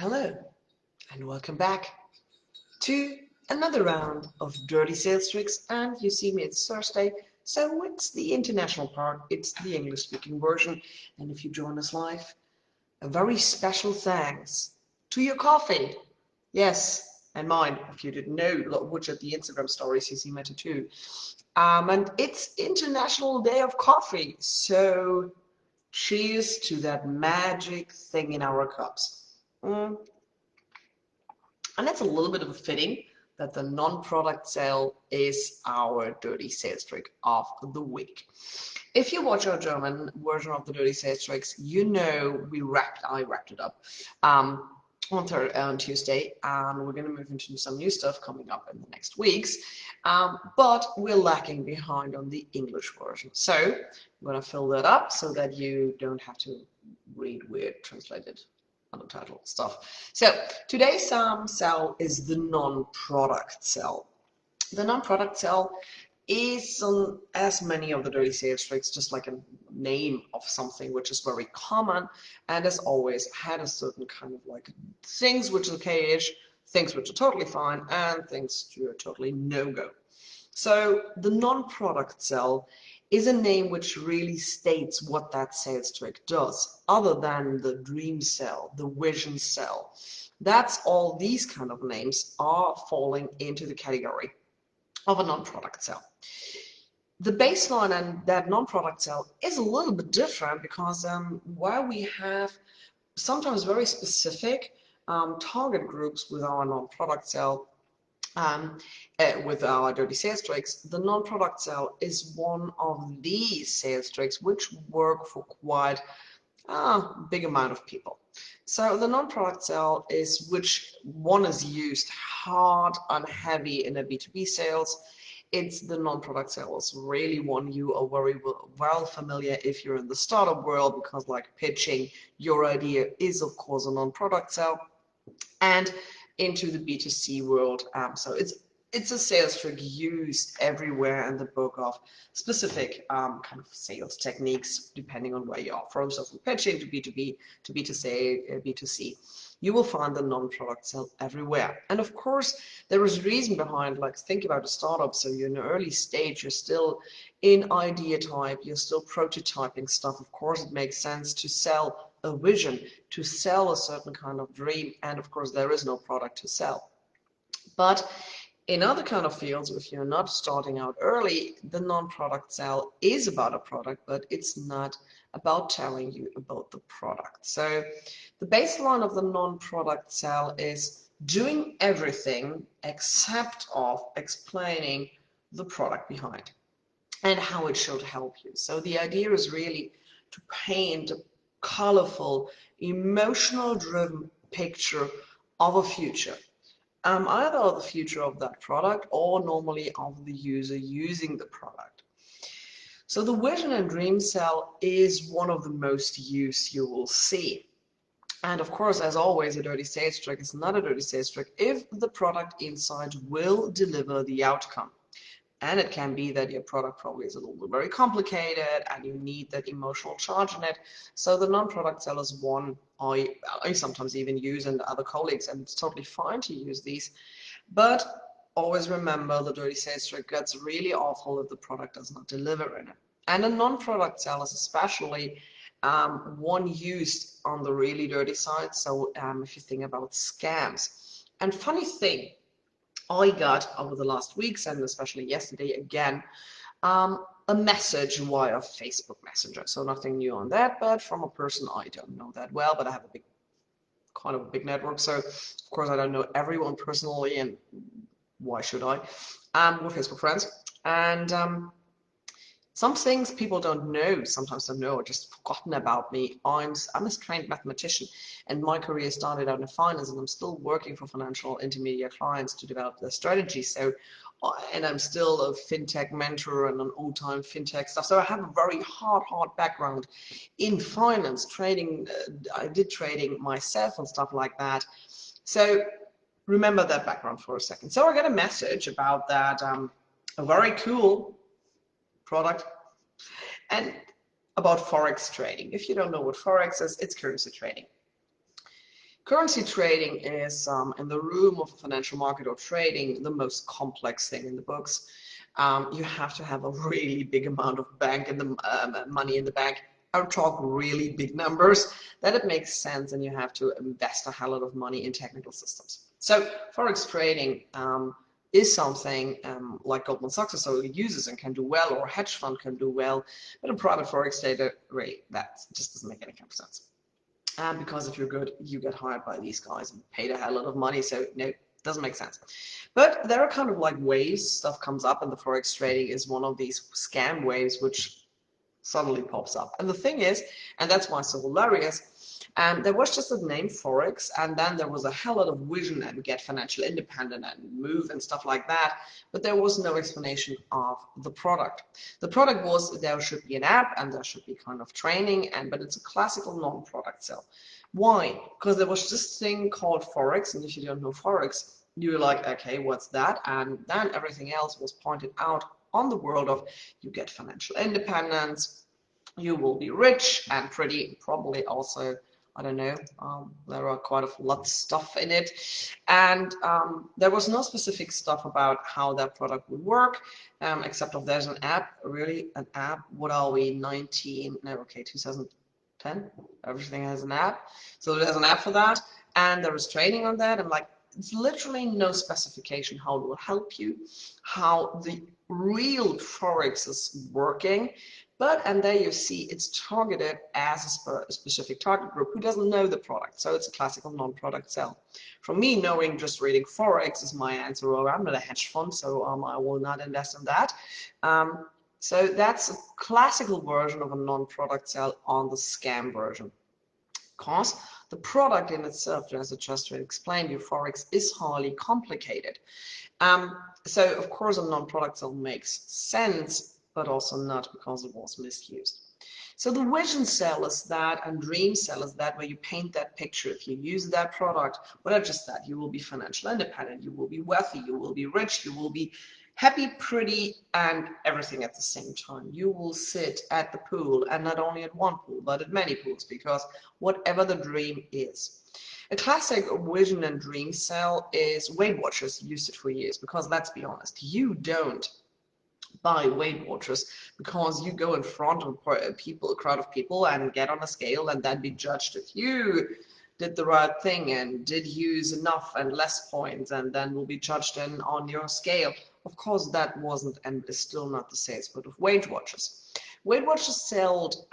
Hello and welcome back to another round of dirty sales tricks. And you see me, it's Thursday, so it's the international part, it's the English speaking version. And if you join us live, a very special thanks to your coffee. Yes, and mine. If you didn't know, watch at the Instagram stories, you see me too. And it's International Day of Coffee, so cheers to that magic thing in our cups. And it's a little bit of a fitting that the non-product sale is our dirty sales trick of the week. If you watch our German version of the dirty sales tricks, you know I wrapped it up on Tuesday, and we're going to move into some new stuff coming up in the next weeks. But we're lacking behind on the English version. So I'm going to fill that up so that you don't have to read weird translated untitled stuff. So today's cell is the non-product cell. The non-product cell is as many of the dirty sales tricks, just like a name of something which is very common, and as always had a certain kind of like things which are okay-ish, things which are totally fine, and things which are totally no-go. So the non-product cell is a name which really states what that sales trick does, other than the dream cell, the vision cell. That's all these kind of names are falling into the category of a non-product cell. The baseline and that non-product cell is a little bit different because while we have sometimes very specific target groups with our non-product cell, with our dirty sales tricks, the non-product cell is one of these sales tricks which work for quite a big amount of people. So the non-product cell is which one is used hard and heavy in a B2B sales. It's the non-product cell is really one you are very well familiar if you're in the startup world, because like pitching your idea is of course a non-product cell. And into the B2C world. So it's a sales trick used everywhere in the book of specific kind of sales techniques, depending on where you are. From pitching to B2B to B2C, B2C. You will find the non-product cell everywhere. And of course, there is reason behind, like think about a startup. So you're in an early stage, you're still in idea type, you're still prototyping stuff. Of course, it makes sense to sell a vision, to sell a certain kind of dream, and of course there is no product to sell. But in other kind of fields, if you're not starting out early, the non-product sell is about a product, but it's not about telling you about the product. So the baseline of the non-product sell is doing everything except of explaining the product behind and how it should help you. So the idea is really to paint a colorful, emotional-driven picture of a future. Either of the future of that product or normally of the user using the product. So the vision and dream cell is one of the most used you will see. And of course, as always, a dirty sales trick is not a dirty sales trick if the product inside will deliver the outcome. And it can be that your product probably is a little bit very complicated and you need that emotional charge in it. So the non-product sell is one I sometimes even use, and other colleagues, and it's totally fine to use these. But always remember, the dirty sales trick gets really awful if the product does not deliver in it. And a non-product sell is especially one used on the really dirty side. So if you think about scams. And funny thing, I got over the last weeks and especially yesterday again a message via Facebook Messenger. So nothing new on that, but from a person I don't know that well, but I have a kind of a big network. So of course I don't know everyone personally, and why should I? We're Facebook friends, and some things people don't know, sometimes don't know, or just forgotten about me. I'm a trained mathematician, and my career started out in finance, and I'm still working for financial intermediate clients to develop their strategy. So, and I'm still a fintech mentor and an all-time fintech stuff. So I have a very hard background in finance, trading. I did trading myself and stuff like that. So remember that background for a second. So I got a message about that, a very cool product, and about forex trading. If you don't know what forex is, it's currency trading. Currency trading is, in the room of a financial market or trading, the most complex thing in the books. You have to have a really big amount of money in the bank. I'll talk really big numbers, that it makes sense, and you have to invest a hell lot of money in technical systems. So Forex trading is something like Goldman Sachs or so uses and can do well, or a hedge fund can do well, but a private Forex trader, really, that just doesn't make any kind of sense. Because if you're good, you get hired by these guys and paid a hell lot of money, so no, doesn't make sense. But there are kind of like waves, stuff comes up, and the Forex trading is one of these scam waves which suddenly pops up. And the thing is, and that's why it's so hilarious, there was just a name Forex, and then there was a hell lot of vision and get financial independent and move and stuff like that, but there was no explanation of the product. The product was there should be an app and there should be kind of training, but it's a classical non-product sell. Why? Because there was this thing called Forex, and if you don't know Forex, you're like, okay, what's that? And then everything else was pointed out on the world of you get financial independence, you will be rich, and pretty probably also, I don't know, there are quite a lot of stuff in it, and there was no specific stuff about how that product would work, except if there's an app, really an app. What are we, 2010? Everything has an app, so there's an app for that, and there is training on that. I'm like, it's literally no specification how it will help you, how the real Forex is working. And there you see it's targeted as a specific target group who doesn't know the product. So it's a classical non-product sell. For me, knowing just reading Forex is my answer. Oh, I'm not a hedge fund, so I will not invest in that. So that's a classical version of a non-product sell on the scam version. Because the product in itself, as I just explained you, Forex is highly complicated. So of course a non-product sell makes sense, but also not, because it was misused. So the vision sell is that, and dream sell is that, where you paint that picture. If you use that product, well, not just that, you will be financially independent, you will be wealthy, you will be rich, you will be happy, pretty, and everything at the same time. You will sit at the pool, and not only at one pool, but at many pools, because whatever the dream is. A classic vision and dream sell is Weight Watchers used it for years, because let's be honest, you don't buy Weight Watchers because you go in front of a crowd of people and get on a scale and then be judged if you did the right thing and did use enough and less points, and then will be judged on your scale. Of course, that wasn't and is still not the sales but of Weight Watchers. Weight Watchers sold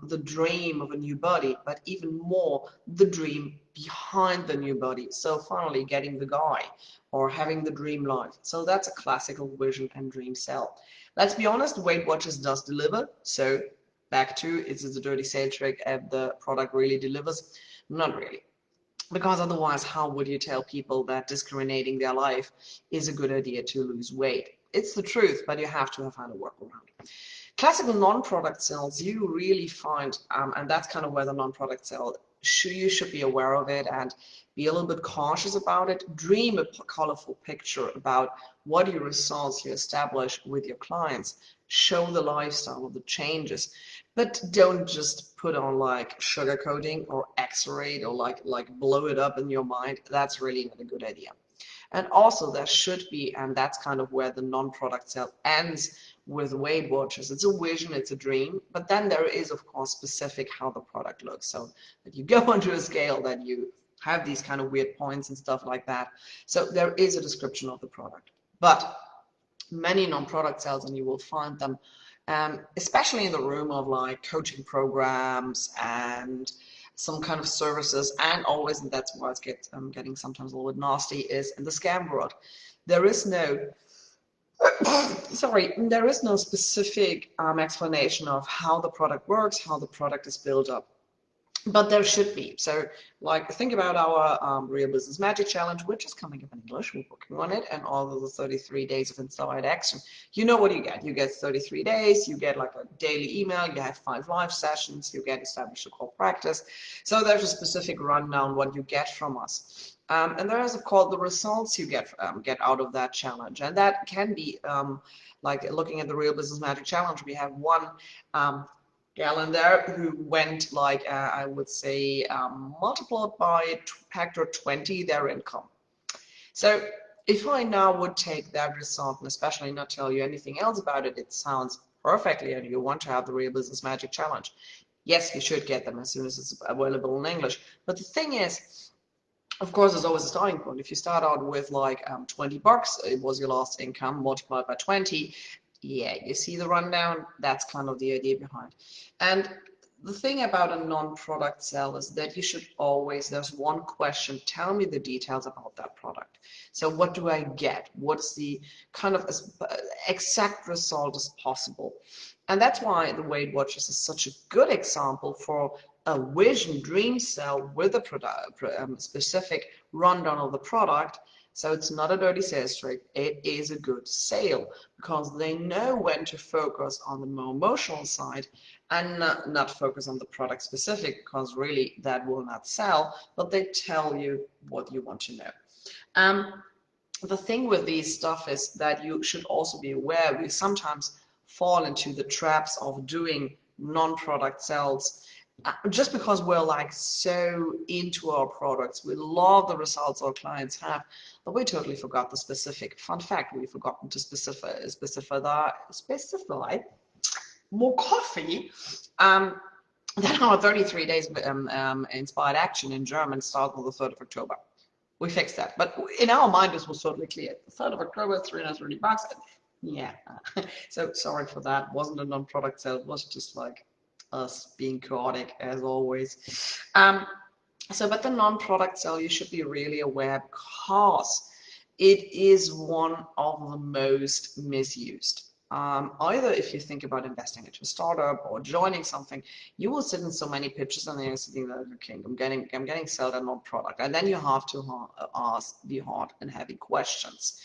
the dream of a new body, but even more the dream behind the new body. So finally getting the guy or having the dream life. So that's a classical vision and dream sell. Let's be honest, Weight Watchers does deliver. So back to, is it a dirty sales trick and the product really delivers? Not really. Because otherwise, how would you tell people that discriminating their life is a good idea to lose weight? It's the truth, but you have to have had a workaround. Classical non-product sales, you really find, and that's kind of where the non-product sell, you should be aware of it and be a little bit cautious about it. Dream a colorful picture about what your results you establish with your clients. Show the lifestyle of the changes, but don't just put on like sugarcoating or X-ray or like blow it up in your mind. That's really not a good idea. And also there should be, and that's kind of where the non-product sell ends with Weight Watchers. It's a vision, it's a dream, but then there is of course specific how the product looks. So that you go onto a scale, that you have these kind of weird points and stuff like that. So there is a description of the product. But many non-product sales, and you will find them, especially in the room of like coaching programs and some kind of services, and always, and that's why it's getting sometimes a little bit nasty, is in the scam world. There is no there is no specific explanation of how the product works, how the product is built up. But there should be. So like think about our Real Business Magic Challenge, which is coming up in English. We're working on it, and all of the 33 days of inspired action. You know what you get. You get 33 days, you get like a daily email, you have 5 live sessions, you get established a core practice. So there's a specific rundown what you get from us. And there is called the results you get out of that challenge. And that can be like looking at the Real Business Magic Challenge, we have one calendar who went like, I would say, multiplied by factor 20 their income. So if I now would take that result and especially not tell you anything else about it, it sounds perfectly, and you want to have the Real Business Magic Challenge. Yes, you should get them as soon as it's available in English. But the thing is, of course, there's always a starting point. If you start out with like 20 bucks, it was your last income multiplied by 20. Yeah, you see the rundown. That's kind of the idea behind. And the thing about a non-product sell is that you should always, there's one question, tell me the details about that product. So what do I get? What's the kind of exact result as possible? And that's why the Weight Watchers is such a good example for a vision dream sell with a specific rundown of the product. So it's not a dirty sales trick, it is a good sale because they know when to focus on the more emotional side and not focus on the product specific, because really that will not sell, but they tell you what you want to know. The thing with these stuff is that you should also be aware we sometimes fall into the traps of doing non-product sales just because we're like so into our products, we love the results our clients have, but we totally forgot the specific. Fun fact, we've forgotten to specify more coffee than our 33 days inspired action in German starts on the 3rd of October. We fixed that, but in our mind this was totally clear. The 3rd of October, 330 bucks. Yeah, so sorry for that. It wasn't a non-product sale. It was just like us being chaotic as always. But the non-product sale, you should be really aware because it is one of the most misused. Either if you think about investing into a startup or joining something, you will sit in so many pitches and you're sitting there, okay, I'm getting sold a non-product, and then you have to ask the hard and heavy questions.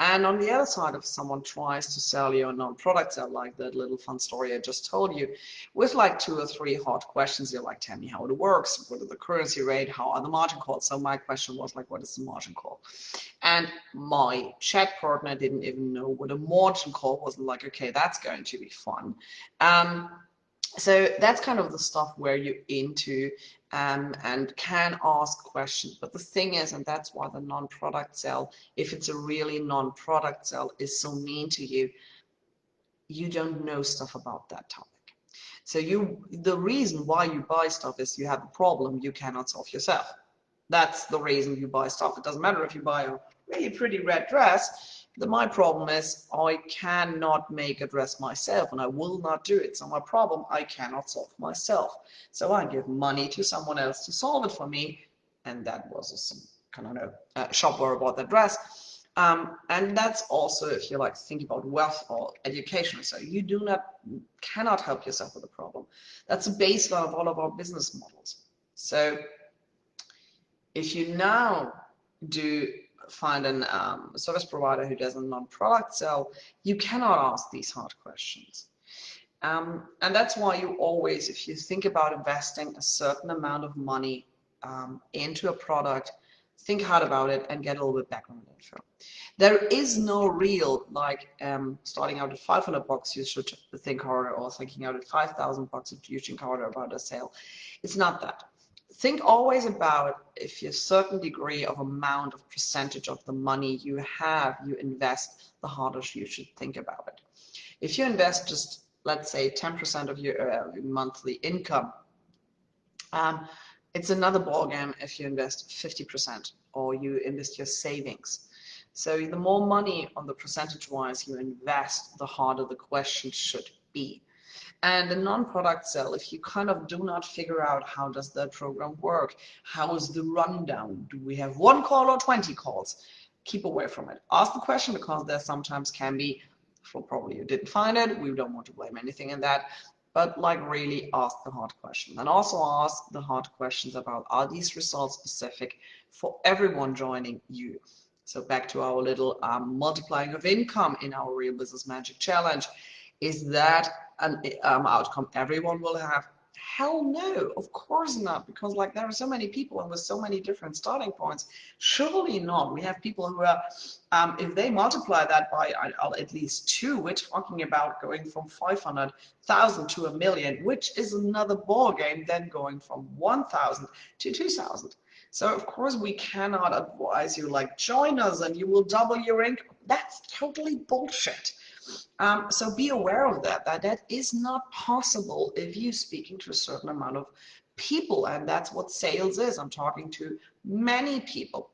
And on the other side, if someone tries to sell you a non-product sale, like that little fun story I just told you, with like 2 or 3 hard questions, you're like, tell me how it works, what are the currency rate, how are the margin calls? So my question was like, what is the margin call? And my chat partner didn't even know what a margin call was. Like, okay, that's going to be fun. So that's kind of the stuff where you're into and can ask questions. But the thing is, and that's why the non-product sell, if it's a really non-product sell, is so mean to you, you don't know stuff about that topic. So the reason why you buy stuff is you have a problem you cannot solve yourself. That's the reason you buy stuff. It doesn't matter if you buy a really pretty red dress. My problem is I cannot make a dress myself and I will not do it. So my problem I cannot solve myself. So I give money to someone else to solve it for me. And that was some kind of shopware about that dress. And that's also if you like think about wealth or education. So you cannot help yourself with a problem. That's the baseline of all of our business models. So if you now do find a service provider who does a non-product sell, you cannot ask these hard questions. And that's why you always, if you think about investing a certain amount of money into a product, think hard about it and get a little bit background info. There is no real, like starting out at 500 bucks, you should think harder, or thinking out at 5,000 bucks, you should think harder about a sale. It's not that. Think always about if a certain degree of amount of percentage of the money you have, you invest, the harder you should think about it. If you invest just, let's say, 10% of your monthly income, it's another ballgame if you invest 50% or you invest your savings. So the more money on the percentage-wise you invest, the harder the question should be. And a non-product sell, if you kind of do not figure out how does that program work, how is the rundown, do we have 1 call or 20 calls, keep away from it. Ask the question because there sometimes can be, well, probably you didn't find it, we don't want to blame anything in that, but like really ask the hard question. And also ask the hard questions about, are these results specific for everyone joining you? So back to our little multiplying of income in our Real Business Magic Challenge. Is that an outcome everyone will have? Hell no, of course not, because like there are so many people and with so many different starting points. Surely not. We have people who are, if they multiply that by at least 2, we're talking about going from 500,000 to 1 million, which is another ball game than going from 1,000 to 2,000. So of course we cannot advise you like join us and you will double your income. That's totally bullshit. So be aware of that is not possible if you're speaking to a certain amount of people, and that's what sales is. I'm talking to many people.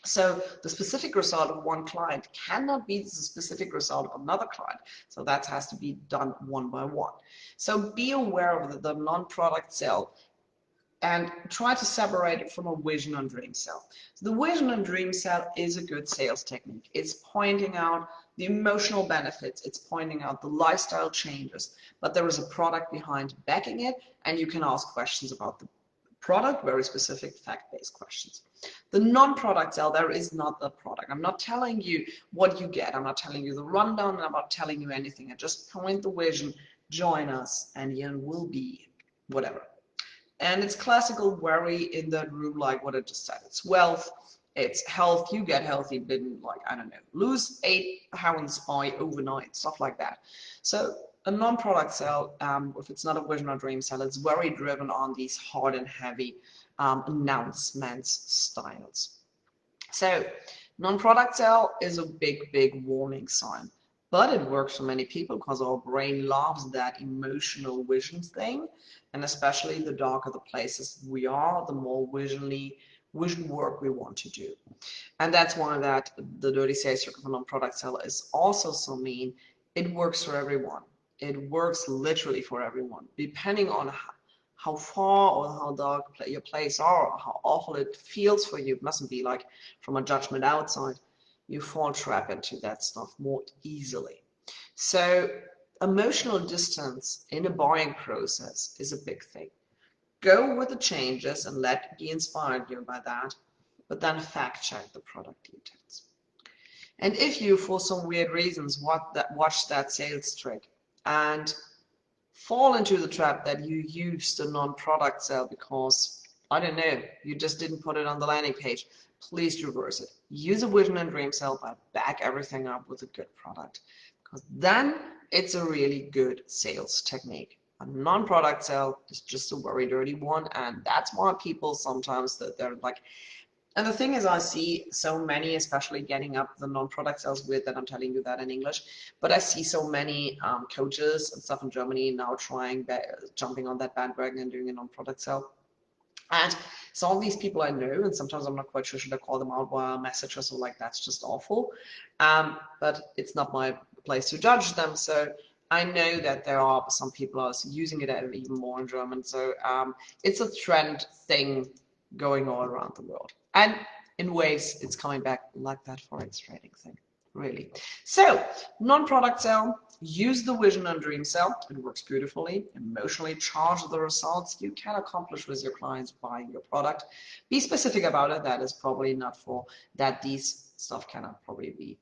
So the specific result of one client cannot be the specific result of another client. So that has to be done one by one. So be aware of the non-product sale and try to separate it from a vision and dream sale. So the vision and dream sale is a good sales technique. It's pointing out the emotional benefits, it's pointing out the lifestyle changes, but there is a product behind backing it, and you can ask questions about the product, very specific fact-based questions. The non-product sale, there is not the product. I'm not telling you what you get. I'm not telling you the rundown, and I'm not telling you anything. I just point the vision, join us, and you will be whatever. And it's classical worry in that room, like what I just said. It's wealth, it's health, you get healthy, didn't like, I don't know, lose 8 pounds by overnight, stuff like that. So a non-product sale, if it's not a vision or dream sale, it's very driven on these hard and heavy announcements styles. So non-product sale is a big warning sign. But it works for many people because our brain loves that emotional vision thing. And especially the darker the places we are, the more vision work we want to do. And that's why that the dirty sales trick of a non-product sale is also so mean. It works for everyone. It works literally for everyone, depending on how far or how dark your place are, or how awful it feels for you. It mustn't be like from a judgment outside. You fall trap into that stuff more easily. So emotional distance in a buying process is a big thing. Go with the changes and let be inspired you by that, but then fact check the product details. And if you, for some weird reasons, watch that sales trick and fall into the trap that you used a non-product sale because, I don't know, you just didn't put it on the landing page, please reverse it. Use a vision and dream sale, but back everything up with a good product, because then it's a really good sales technique. A non-product sale is just a very dirty one, and that's why people sometimes they're like, and the thing is, I see so many, especially getting up the non-product sales with that, I'm telling you that in English, but I see so many coaches and stuff in Germany now jumping on that bandwagon and doing a non-product sale. And some of these people I know, and sometimes I'm not quite sure should I call them out via message or so, like that's just awful. But it's not my place to judge them. So I know that there are some people are using it even more in German. So it's a trend thing going all around the world. And in waves, it's coming back like that forex trading thing, really. So non-product sale, use the vision and dream sale. It works beautifully. Emotionally charge the results you can accomplish with your clients buying your product. Be specific about it. That is probably not for that. These stuff cannot probably be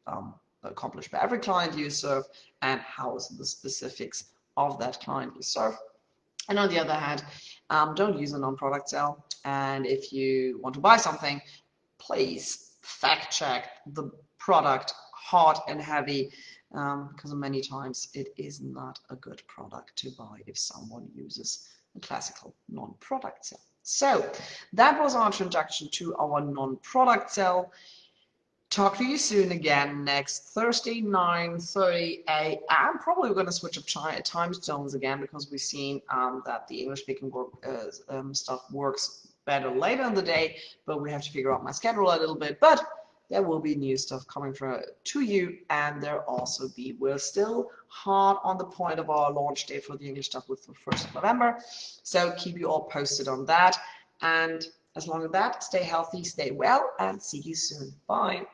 accomplished by every client you serve, and how is the specifics of that client you serve. And on the other hand, don't use a non-product sale. And if you want to buy something, please fact check the product hard and heavy, because many times it is not a good product to buy if someone uses a classical non-product sale. So that was our introduction to our non-product sale. Talk to you soon again next Thursday, 9:30 a.m. Probably we're going to switch up time zones again, because we've seen that the English-speaking stuff works better later in the day, but we have to figure out my schedule a little bit. But there will be new stuff coming to you, and we're still hard on the point of our launch date for the English stuff with the 1st of November. So keep you all posted on that. And as long as that, stay healthy, stay well, and see you soon. Bye.